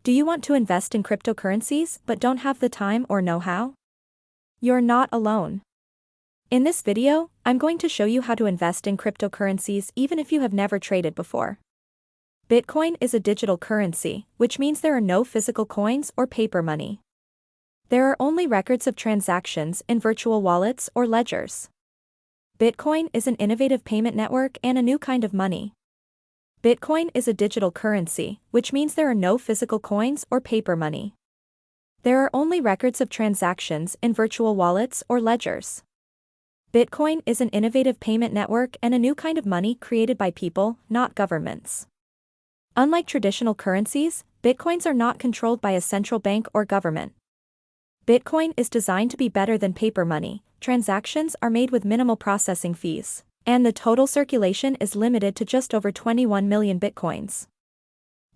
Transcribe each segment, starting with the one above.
Do you want to invest in cryptocurrencies but don't have the time or know-how? You're not alone. In this video, I'm going to show you how to invest in cryptocurrencies even if you have never traded before. Bitcoin is a digital currency, which means there are no physical coins or paper money. There are only records of transactions in virtual wallets or ledgers. Bitcoin is an innovative payment network and a new kind of money. Bitcoin is a digital currency, which means there are no physical coins or paper money. There are only records of transactions in virtual wallets or ledgers. Bitcoin is an innovative payment network and a new kind of money created by people, not governments. Unlike traditional currencies, Bitcoins are not controlled by a central bank or government. Bitcoin is designed to be better than paper money, transactions are made with minimal processing fees, and the total circulation is limited to just over 21 million Bitcoins.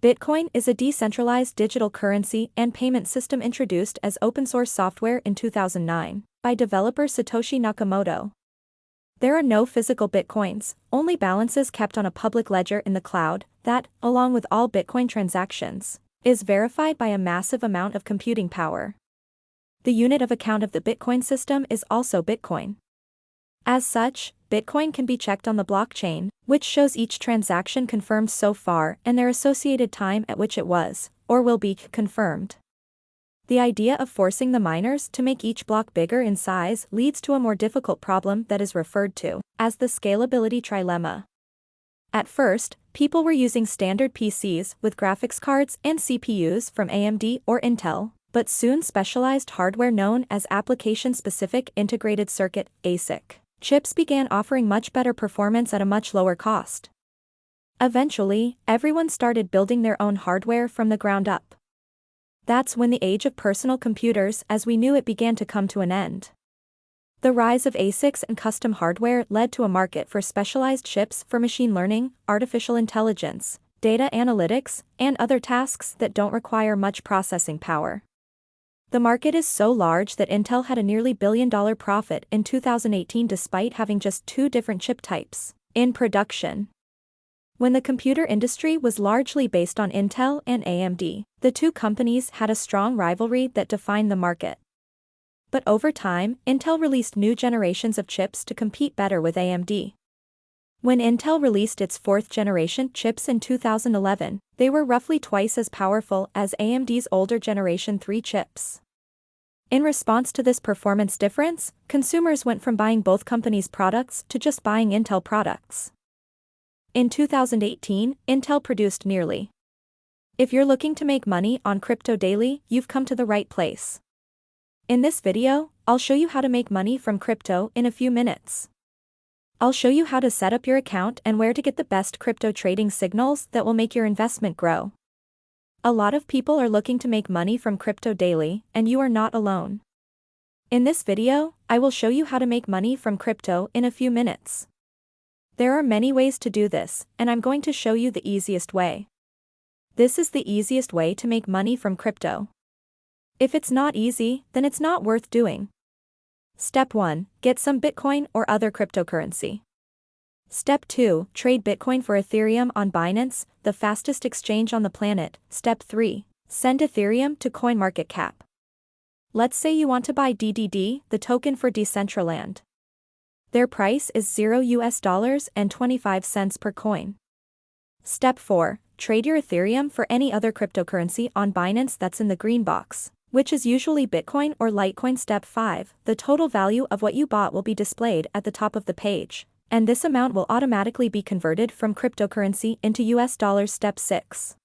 Bitcoin is a decentralized digital currency and payment system introduced as open-source software in 2009 by developer Satoshi Nakamoto. There are no physical Bitcoins, only balances kept on a public ledger in the cloud that, along with all Bitcoin transactions, is verified by a massive amount of computing power. The unit of account of the Bitcoin system is also Bitcoin. As such, Bitcoin can be checked on the blockchain, which shows each transaction confirmed so far and their associated time at which it was, or will be, confirmed. The idea of forcing the miners to make each block bigger in size leads to a more difficult problem that is referred to as the scalability trilemma. At first, people were using standard PCs with graphics cards and CPUs from AMD or Intel, but soon specialized hardware known as application-specific integrated circuit (ASIC) chips began offering much better performance at a much lower cost. Eventually, everyone started building their own hardware from the ground up. That's when the age of personal computers as we knew it began to come to an end. The rise of ASICs and custom hardware led to a market for specialized chips for machine learning, artificial intelligence, data analytics, and other tasks that don't require much processing power. The market is so large that Intel had a nearly $1 billion profit in 2018 despite having just 2 different chip types in production. When the computer industry was largely based on Intel and AMD, the two companies had a strong rivalry that defined the market. But over time, Intel released new generations of chips to compete better with AMD. When Intel released its 4th generation chips in 2011, they were roughly twice as powerful as AMD's older Generation 3 chips. In response to this performance difference, consumers went from buying both companies' products to just buying Intel products. In 2018, Intel produced nearly. If you're looking to make money on crypto daily, you've come to the right place. In this video, I'll show you how to make money from crypto in a few minutes. I'll show you how to set up your account and where to get the best crypto trading signals that will make your investment grow. A lot of people are looking to make money from crypto daily, and you are not alone. In this video, I will show you how to make money from crypto in a few minutes. There are many ways to do this, and I'm going to show you the easiest way. This is the easiest way to make money from crypto. If it's not easy, then it's not worth doing. Step 1. Get some Bitcoin or other cryptocurrency. Step 2. Trade Bitcoin for Ethereum on Binance, the fastest exchange on the planet. Step 3. Send Ethereum to CoinMarketCap. Let's say you want to buy DDD, the token for Decentraland. Their price is $0 and 25 cents per coin. Step 4. Trade your Ethereum for any other cryptocurrency on Binance that's in the green box, which is usually Bitcoin or Litecoin. Step 5. The total value of what you bought will be displayed at the top of the page, and this amount will automatically be converted from cryptocurrency into US dollars. Step 6.